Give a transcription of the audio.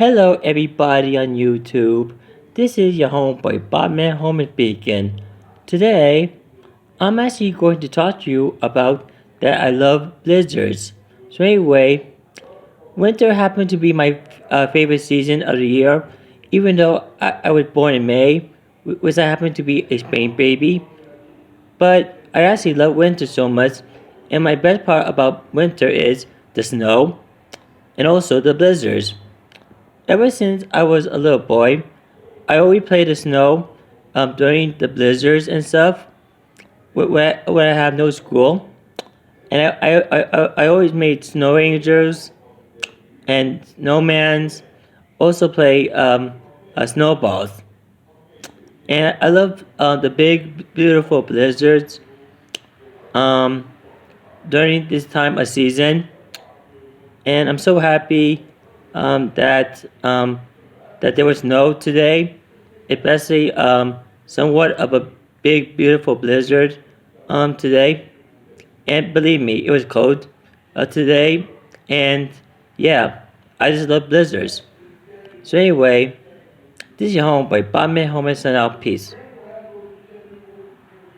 Hello everybody on YouTube. This is your homeboy Bobman Home Beacon. Today, I'm actually going to talk to you about that I love blizzards. So anyway, winter happened to be my favorite season of the year, even though I was born in May, which I happen to be a Spain baby. But I actually love winter so much, and my best part about winter is the snow and also the blizzards. Ever since I was a little boy, I always played the snow during the blizzards and stuff when I have no school. And I always made snow angels and snowmans, also play snowballs. And I love the big, beautiful blizzards um, during this time of season. And I'm so happy that there was snow today, especially somewhat of a big, beautiful blizzard today. And believe me, it was cold today. And yeah, I just love blizzards. So anyway, this is your homeboy, Batman Home and Sun Out. Peace.